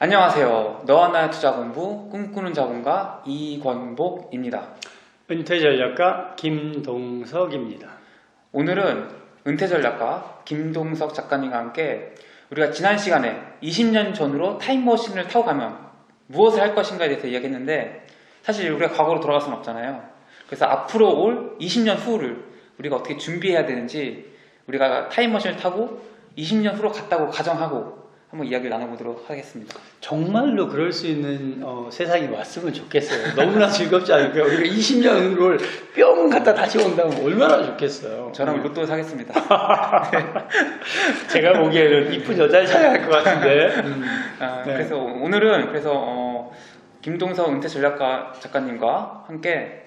안녕하세요. 너와 나의 투자 공부 꿈꾸는 자본가 이권복입니다. 은퇴전략가 김동석입니다. 오늘은 은퇴전략가 김동석 작가님과 함께 우리가 지난 시간에 20년 전으로 타임머신을 타고 가면 무엇을 할 것인가에 대해서 이야기했는데, 사실 우리가 과거로 돌아갈 수는 없잖아요. 그래서 앞으로 올 20년 후를 우리가 어떻게 준비해야 되는지, 우리가 타임머신을 타고 20년 후로 갔다고 가정하고 한번 이야기를 나눠보도록 하겠습니다. 정말로 그럴 수 있는 세상이 왔으면 좋겠어요. 너무나 즐겁지 않을까요? 우리가 20년을 뿅 갔다 다시 온다면 얼마나 좋겠어요. 저랑 로또 사겠습니다. 제가 보기에는 이쁜 여자를 찾아야 할 것 같은데. 네. 그래서 오늘은 김동석 은퇴전략가 작가님과 함께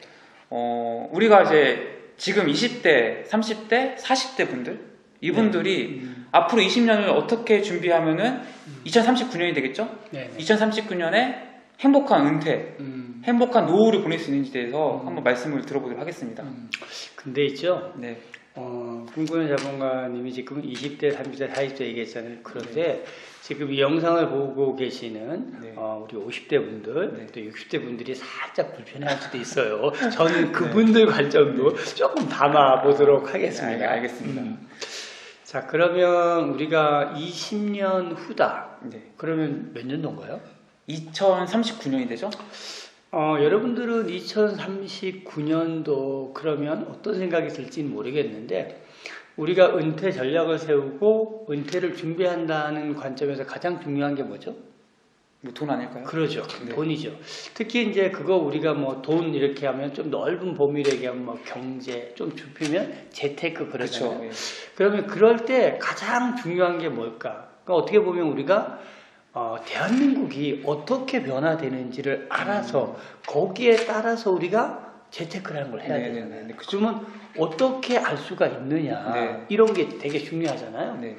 우리가 이제 지금 20대, 30대, 40대 분들, 이분들이 앞으로 20년을 어떻게 준비하면은 2039년이 되겠죠? 네. 2039년에 행복한 은퇴, 행복한 노후를 보낼 수 있는지에 대해서 한번 말씀을 들어보도록 하겠습니다. 근데 있죠? 네. 꿈꾸는 자본가님이 지금 20대, 30대, 40대 얘기했잖아요. 그런데 지금 이 영상을 보고 계시는 우리 50대 분들, 또 60대 분들이 살짝 불편해할 수도 있어요. 저는 그분들 관점도 조금 담아보도록 하겠습니다. 알겠습니다. 자, 그러면 우리가 20년 후다. 네. 그러면 몇 년도인가요? 2039년이 되죠? 여러분들은 2039년도 그러면 어떤 생각이 들지는 모르겠는데, 우리가 은퇴 전략을 세우고 은퇴를 준비한다는 관점에서 가장 중요한 게 뭐죠? 뭐 돈 아닐까요? 그러죠. 네. 돈이죠. 특히 이제 그거 우리가 뭐 돈 이렇게 하면 좀 넓은 범위로 얘기하면 뭐 경제, 좀 좁히면 재테크 그러잖아요. 그렇죠. 예. 그러면 그럴 때 가장 중요한 게 뭘까? 그러니까 어떻게 보면 우리가 대한민국이 어떻게 변화되는지를 알아서 거기에 따라서 우리가 재테크라는 걸 해야 되잖아요. 네, 그러면 어떻게 알 수가 있느냐, 이런 게 되게 중요하잖아요. 네.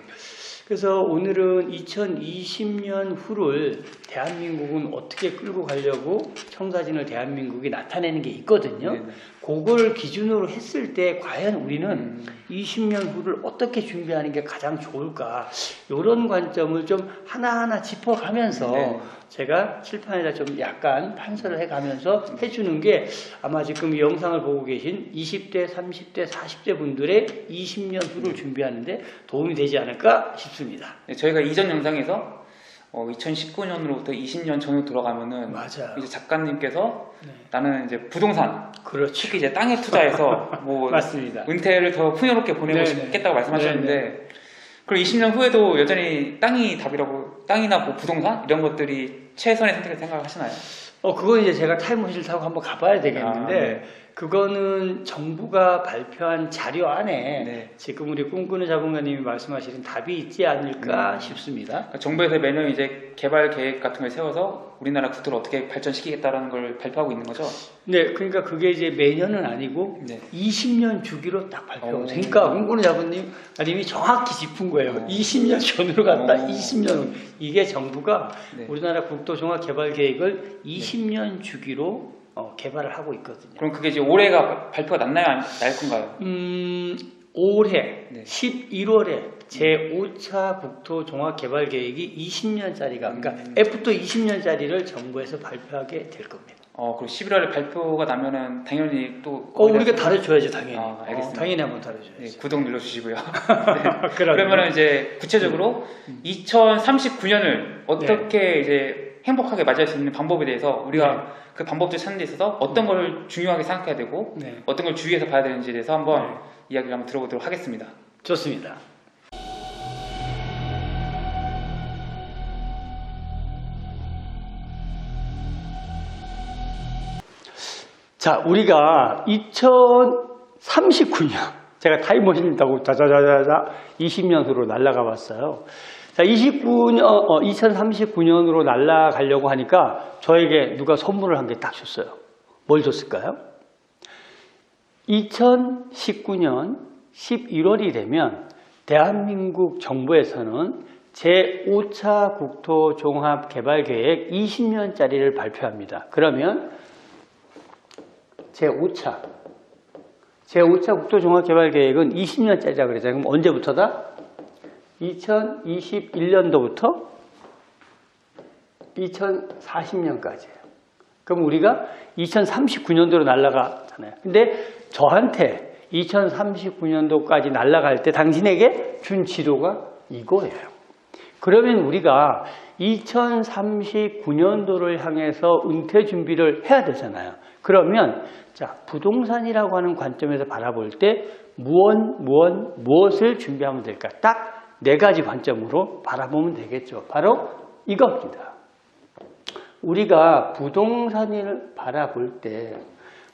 그래서 오늘은 2020년 후를 대한민국은 어떻게 끌고 가려고 청사진을 대한민국이 나타내는 게 있거든요. 네네. 그거를 기준으로 했을 때 과연 우리는 20년 후를 어떻게 준비하는 게 가장 좋을까, 이런 관점을 좀 하나하나 짚어가면서 제가 칠판에다 좀 약간 판서를 해가면서 해주는 게 아마 지금 이 영상을 보고 계신 20대, 30대, 40대 분들의 20년 후를 준비하는데 도움이 되지 않을까 싶습니다. 네, 저희가 이전 영상에서 2019년으로부터 20년 전으로 돌아가면은 맞아요. 이제 작가님께서 나는 이제 부동산, 그렇죠. 특히 이제 땅에 투자해서 뭐 맞습니다. 은퇴를 더 풍요롭게 보내고 싶겠다고 말씀하셨는데, 그리고 20년 후에도 여전히 땅이 답이라고, 땅이나 뭐 부동산 이런 것들이 최선의 선택을 생각하시나요? 그건 이제 제가 타임머신을 타고 한번 가봐야 되겠는데, 그거는 정부가 발표한 자료 안에 지금 우리 꿈꾸는 자본가님이 말씀하시는 답이 있지 않을까 싶습니다. 그러니까 정부에서 매년 이제 개발 계획 같은 걸 세워서 우리나라 국토를 어떻게 발전시키겠다라는 걸 발표하고 있는 거죠? 네, 그러니까 그게 이제 매년은 아니고 20년 주기로 딱 발표하고, 그러니까 꿈꾸는 자본가님이 정확히 짚은 거예요. 20년 전으로 갔다 20년 후. 이게 정부가 우리나라 국토 종합 개발 계획을 20년 주기로 개발을 하고 있거든요. 그럼 그게 이제 올해가 발표가 났나요? 날 건가요? 올해 11월에 제5차 국토 종합 개발 계획이 20년짜리가, 그러니까 F도 20년짜리를 정부에서 발표하게 될 겁니다. 그럼 11월에 발표가 나면은 당연히 또 우리가 다뤄줘야죠, 당연히. 알겠습니다. 당연히 한번 다뤄줘야죠. 구독 눌러주시고요. 그러면은 이제 구체적으로 2039년을 어떻게 이제 행복하게 맞이할 수 있는 방법에 대해서 우리가 그 방법들 찾는 데 있어서 어떤 걸 중요하게 생각해야 되고 어떤 걸 주의해서 봐야 되는지에 대해서 한번 이야기를 한번 들어보도록 하겠습니다. 좋습니다. 자, 우리가 2039년, 제가 타임머신 타고 자자자자자 20년 후로 날아가 봤어요. 자, 2039년으로 날아가려고 하니까 저에게 누가 선물을 한 개 딱 줬어요. 뭘 줬을까요? 2019년 11월이 되면 대한민국 정부에서는 제5차 국토종합개발계획 20년짜리를 발표합니다. 그러면 제5차 국토종합개발계획은 20년짜리라고 그랬잖아요. 그럼 언제부터다? 2021년도부터 2040년까지예요. 그럼 우리가 2039년도로 날아가잖아요. 근데 저한테 2039년도까지 날아갈 때 당신에게 준 지도가 이거예요. 그러면 우리가 2039년도를 향해서 은퇴 준비를 해야 되잖아요. 그러면 자, 부동산이라고 하는 관점에서 바라볼 때 무엇을 준비하면 될까? 딱 4가지 관점으로 바라보면 되겠죠. 바로 이겁니다. 우리가 부동산을 바라볼 때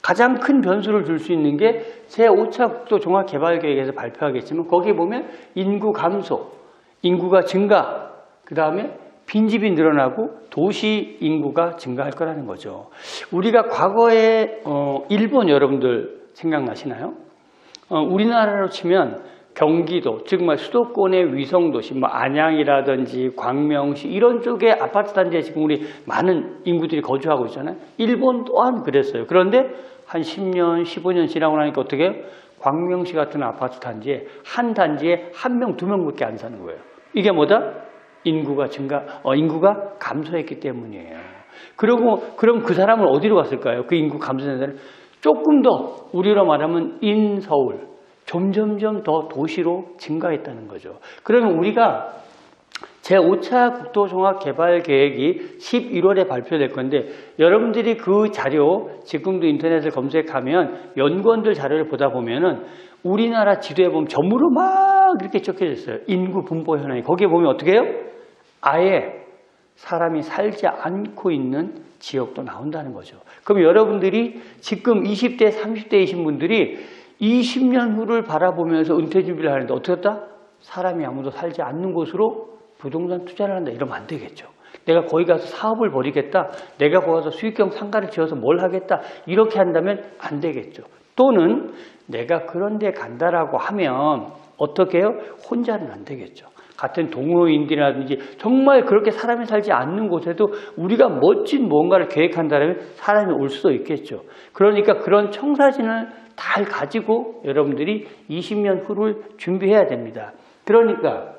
가장 큰 변수를 줄 수 있는 게 제5차 국토 종합개발계획에서 발표하겠지만 거기에 보면 인구 감소, 인구가 증가, 그 다음에 빈집이 늘어나고 도시 인구가 증가할 거라는 거죠. 우리가 과거에 일본 여러분들 생각나시나요? 우리나라로 치면 경기도, 즉 수도권의 위성도시, 안양이라든지 광명시 이런 쪽의 아파트 단지에 지금 우리 많은 인구들이 거주하고 있잖아요. 일본 또한 그랬어요. 그런데 한 10년, 15년 지나고 나니까 어떻게 해요? 광명시 같은 아파트 단지에 한 단지에 1명, 2명밖에 안 사는 거예요. 이게 뭐다? 인구가 감소했기 때문이에요. 그럼 그 사람은 어디로 갔을까요? 그 인구 감소된 사람은 조금 더 우리로 말하면 인서울, 점점점 더 도시로 증가했다는 거죠. 그러면 우리가 제5차 국토종합개발계획이 11월에 발표될 건데 여러분들이 그 자료 지금도 인터넷을 검색하면 연구원들 자료를 보다 보면은 우리나라 지도에 보면 점으로 막 이렇게 적혀져 있어요. 인구 분포 현황이. 거기에 보면 어떻게 해요? 아예 사람이 살지 않고 있는 지역도 나온다는 거죠. 그럼 여러분들이 지금 20대, 30대이신 분들이 20년 후를 바라보면서 은퇴 준비를 하는데 어떻게 했다? 사람이 아무도 살지 않는 곳으로 부동산 투자를 한다. 이러면 안 되겠죠. 내가 거기 가서 사업을 벌이겠다. 내가 거기 가서 수익형 상가를 지어서 뭘 하겠다. 이렇게 한다면 안 되겠죠. 또는 내가 그런 데 간다라고 하면 어떻게 해요? 혼자는 안 되겠죠. 같은 동호인들이라든지 정말 그렇게 사람이 살지 않는 곳에도 우리가 멋진 뭔가를 계획한다면 사람이 올 수도 있겠죠. 그러니까 그런 청사진을 잘 가지고 여러분들이 20년 후를 준비해야 됩니다. 그러니까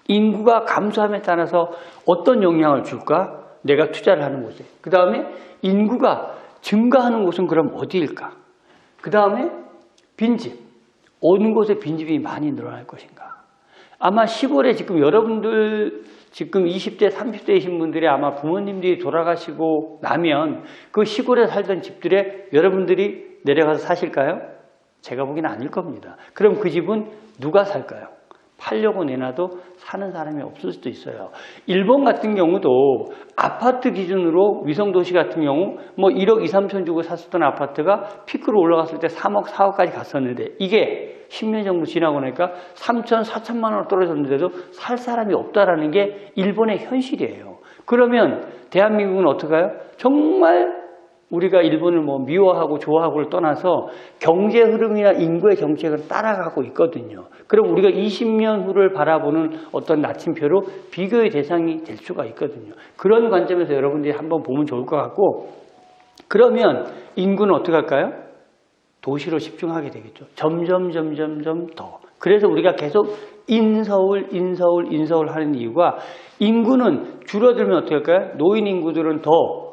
인구가 감소함에 따라서 어떤 영향을 줄까? 내가 투자를 하는 곳에. 그 다음에 인구가 증가하는 곳은 그럼 어디일까? 그 다음에 빈집. 어느 곳에 빈집이 많이 늘어날 것인가? 아마 시골에 지금 여러분들 지금 20대, 30대이신 분들이 아마 부모님들이 돌아가시고 나면 그 시골에 살던 집들에 여러분들이 내려가서 사실까요? 제가 보기에는 아닐 겁니다. 그럼 그 집은 누가 살까요? 팔려고 내놔도 사는 사람이 없을 수도 있어요. 일본 같은 경우도 아파트 기준으로 위성도시 같은 경우 1억 2, 3천 주고 샀었던 아파트가 피크로 올라갔을 때 3억, 4억까지 갔었는데 이게 10년 정도 지나고 나니까 3천, 4천만 원으로 떨어졌는데도 살 사람이 없다라는 게 일본의 현실이에요. 그러면 대한민국은 어떡해요? 정말 우리가 일본을 미워하고 좋아하고를 떠나서 경제 흐름이나 인구의 정책을 따라가고 있거든요. 그럼 우리가 20년 후를 바라보는 어떤 나침표로 비교의 대상이 될 수가 있거든요. 그런 관점에서 여러분들이 한번 보면 좋을 것 같고, 그러면 인구는 어떻게 할까요? 도시로 집중하게 되겠죠. 점점 더. 그래서 우리가 계속 인서울 하는 이유가 인구는 줄어들면 어떻게 할까요? 노인 인구들은 더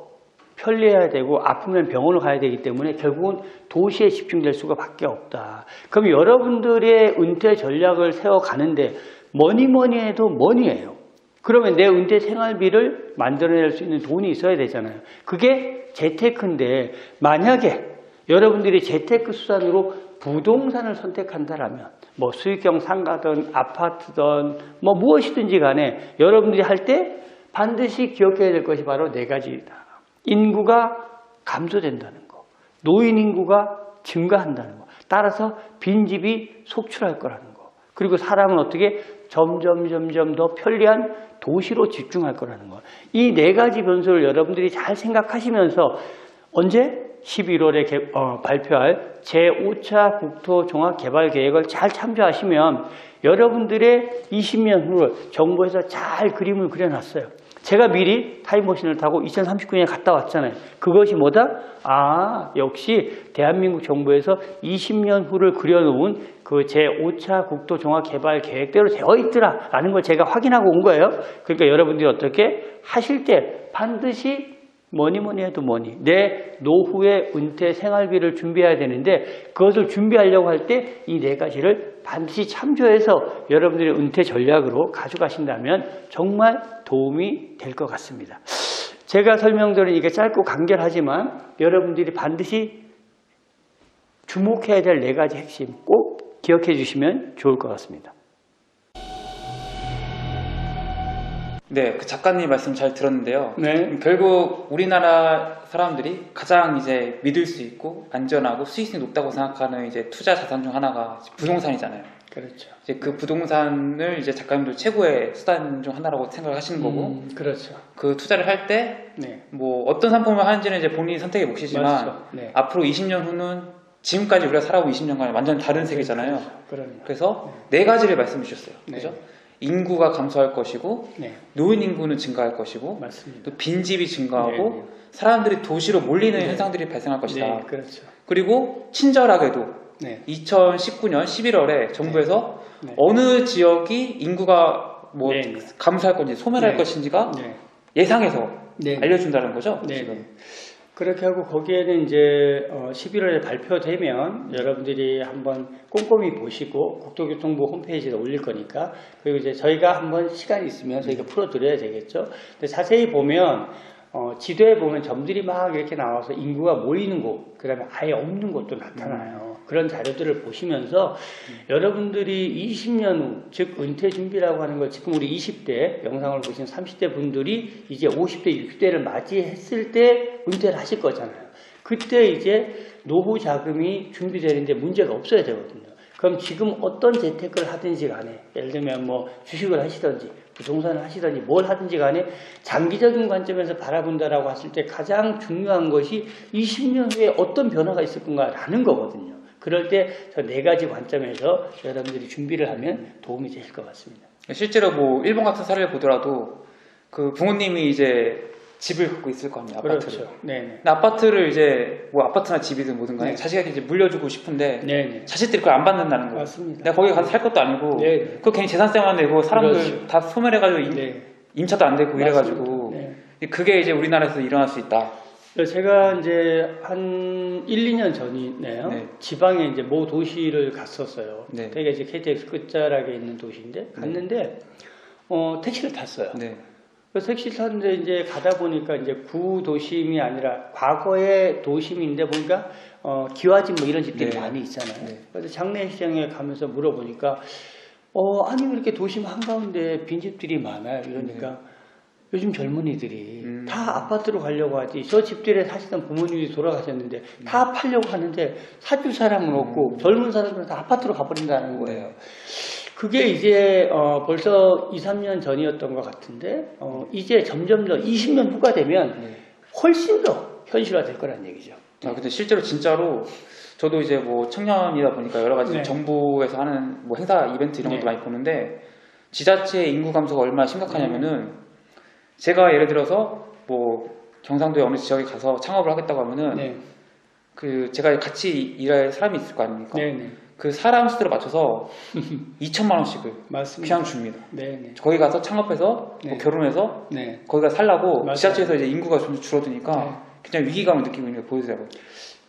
편리해야 되고 아프면 병원을 가야 되기 때문에 결국은 도시에 집중될 수가 밖에 없다. 그럼 여러분들의 은퇴 전략을 세워가는데 뭐니 해도 머니예요. 그러면 내 은퇴 생활비를 만들어낼 수 있는 돈이 있어야 되잖아요. 그게 재테크인데 만약에 여러분들이 재테크 수단으로 부동산을 선택한다라면 수익형 상가든 아파트든 무엇이든지 간에 여러분들이 할 때 반드시 기억해야 될 것이 바로 4가지다. 인구가 감소된다는 거, 노인 인구가 증가한다는 거, 따라서 빈집이 속출할 거라는 거, 그리고 사람은 어떻게 점점 더 편리한 도시로 집중할 거라는 거. 이 4가지 변수를 여러분들이 잘 생각하시면서 언제? 11월에 발표할 제5차 국토종합개발계획을 잘 참조하시면 여러분들의 20년 후를 정부에서 잘 그림을 그려놨어요. 제가 미리 타임머신을 타고 2039년에 갔다 왔잖아요. 그것이 뭐다? 역시 대한민국 정부에서 20년 후를 그려놓은 그 제5차 국토종합개발계획대로 되어 있더라라는 걸 제가 확인하고 온 거예요. 그러니까 여러분들이 어떻게 하실 때 반드시 뭐니 해도 내 노후의 은퇴 생활비를 준비해야 되는데 그것을 준비하려고 할 때 이 네 가지를 반드시 참조해서 여러분들의 은퇴 전략으로 가져가신다면 정말 도움이 될 것 같습니다. 제가 설명드린 이게 짧고 간결하지만 여러분들이 반드시 주목해야 될 네 가지 핵심 꼭 기억해 주시면 좋을 것 같습니다. 네, 그 작가님 말씀 잘 들었는데요. 네. 결국 우리나라 사람들이 가장 이제 믿을 수 있고 안전하고 수익성이 높다고 생각하는 이제 투자 자산 중 하나가 부동산이잖아요. 그렇죠. 이제 그 부동산을 이제 작가님도 최고의 수단 중 하나라고 생각을 하시는 거고, 그렇죠. 그 투자를 할 때 네. 뭐 어떤 상품을 하는지는 이제 본인이 선택의 몫이지만 맞죠. 네. 앞으로 20년 후는 지금까지 우리가 살아온 20년간 완전 다른 세계잖아요. 그럼요. 그래서 네 가지를 말씀해 주셨어요. 네. 그죠? 인구가 감소할 것이고, 네. 노인 인구는 증가할 것이고, 맞습니다. 또 빈집이 증가하고, 네. 사람들이 도시로 몰리는 네. 현상들이 발생할 것이다. 네, 그렇죠. 그리고 친절하게도 네. 2019년 11월에 정부에서 네. 어느 지역이 인구가 뭐 네. 감소할 건지 소멸할 네. 것인지가 네. 예상해서 네. 알려준다는 거죠. 네. 지금. 그렇게 하고 거기에는 이제 11월에 발표되면 여러분들이 한번 꼼꼼히 보시고 국토교통부 홈페이지에 올릴 거니까 그리고 이제 저희가 한번 시간이 있으면 저희가 풀어드려야 되겠죠. 근데 자세히 보면 지도에 보면 점들이 막 이렇게 나와서 인구가 모이는 곳, 그 다음에 아예 없는 곳도 나타나요. 그런 자료들을 보시면서 여러분들이 20년 후, 즉 은퇴 준비라고 하는 걸 지금 우리 20대, 영상을 보신 30대 분들이 이제 50대, 60대를 맞이했을 때 은퇴를 하실 거잖아요. 그때 이제 노후 자금이 준비되는데 문제가 없어야 되거든요. 그럼 지금 어떤 재테크를 하든지 간에, 예를 들면 뭐 주식을 하시든지 부동산을 하시든지 뭘 하든지 간에 장기적인 관점에서 바라본다라고 했을 때 가장 중요한 것이 20년 후에 어떤 변화가 있을 건가라는 거거든요. 그럴 때 저 네 가지 관점에서 여러분들이 준비를 하면 도움이 되실 것 같습니다. 실제로 뭐 일본 같은 사례를 보더라도 그 부모님이 이제 집을 갖고 있을 거 아니에요. 아파트를. 그렇죠. 네네. 근데 아파트를 이제 뭐 아파트나 집이든 뭐든 간에 네. 자식에게 이제 물려주고 싶은데 네네. 자식들이 그걸 안 받는다는 거예요. 맞습니다. 내가 거기 가서 살 것도 아니고 네. 그거 괜히 재산세만 내고 사람들 그렇죠. 다 소멸해가지고 네. 임차도 안 되고 맞습니다. 이래가지고 네. 그게 이제 우리나라에서 일어날 수 있다. 제가 이제 한 1, 2년 전이네요. 네. 지방에 이제 모 도시를 갔었어요. 네. 되게 이제 KTX 끝자락에 있는 도시인데 갔는데 택시를 탔어요. 네. 그래서 택시를 탔는데 이제 가다 보니까 이제 구도심이 아니라 과거의 도심인데 보니까 기와집 뭐 이런 집들이 네. 많이 있잖아요. 네. 그래서 장례시장에 가면서 물어보니까 아니 왜 이렇게 도심 한가운데 빈집들이 많아요? 이러니까 요즘 젊은이들이 다 아파트로 가려고 하지 저 집들에 사시던 부모님이 돌아가셨는데 다 팔려고 하는데 사줄 사람은 없고 젊은 사람들은 다 아파트로 가버린다는 거예요. 그게 이제 벌써 2, 3년 전이었던 것 같은데 이제 점점 더 20년 후가 되면 훨씬 더 현실화될 거란 얘기죠. 근데 실제로 진짜로 저도 이제 뭐 청년이다 보니까 여러 가지 네. 정부에서 하는 뭐 행사 이벤트 이런 것도 네. 많이 보는데 지자체의 인구 감소가 얼마나 심각하냐면은 제가 예를 들어서 뭐 경상도의 어느 지역에 가서 창업을 하겠다고 하면은 네. 그 제가 같이 일할 사람이 있을 거 아닙니까? 네네. 그 사람 수대로 맞춰서 2천만 원씩을 맞습니다. 그냥 줍니다. 네네. 거기 가서 창업해서 네. 뭐 결혼해서 네. 거기가 살라고 맞아요. 지자체에서 이제 인구가 좀 줄어드니까 네. 그냥 위기감을 느끼고 있는 게 보이더라고요.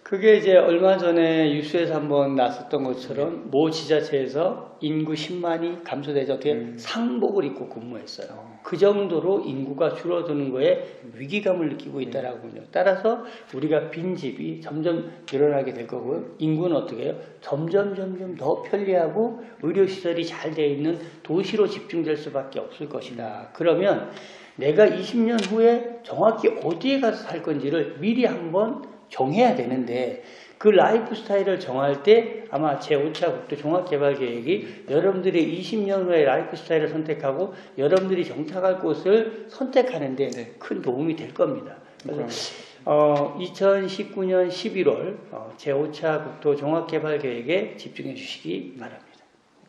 그게 이제 얼마 전에 뉴스에서 한번 났었던 것처럼 모 지자체에서 인구 10만이 감소되죠. 어떻게 상복을 입고 근무했어요. 그 정도로 인구가 줄어드는 거에 위기감을 느끼고 있다라고요. 따라서 우리가 빈집이 점점 늘어나게 될 거고요. 인구는 어떻게 해요? 점점 더 편리하고 의료시설이 잘 되어 있는 도시로 집중될 수밖에 없을 것이다. 그러면 내가 20년 후에 정확히 어디에 가서 살 건지를 미리 한번 정해야 되는데 그 라이프 스타일을 정할 때 아마 제5차 국토 종합개발계획이 여러분들의 20년 후의 라이프 스타일을 선택하고 여러분들이 정착할 곳을 선택하는 데 큰 도움이 될 겁니다. 그래서 2019년 11월 제5차 국토 종합개발계획에 집중해 주시기 바랍니다.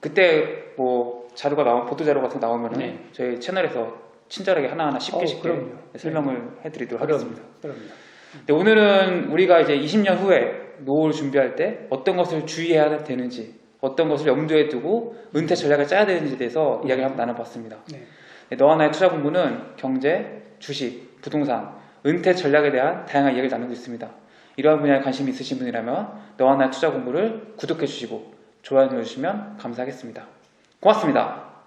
그때 뭐 자료가 보도 자료 같은 거 나오면은 네. 저희 채널에서 친절하게 하나하나 쉽게 그럼요. 설명을 해드리도록 하겠습니다. 그럼요. 근데 오늘은 우리가 이제 20년 후에 노후를 준비할 때 어떤 것을 주의해야 되는지, 어떤 것을 염두에 두고 은퇴 전략을 짜야 되는지에 대해서 이야기를 한번 나눠봤습니다. 네. 너와 나의 투자 공부는 경제, 주식, 부동산, 은퇴 전략에 대한 다양한 이야기를 나누고 있습니다. 이러한 분야에 관심이 있으신 분이라면 너와 나의 투자 공부를 구독해 주시고 좋아요 눌러주시면 감사하겠습니다. 고맙습니다.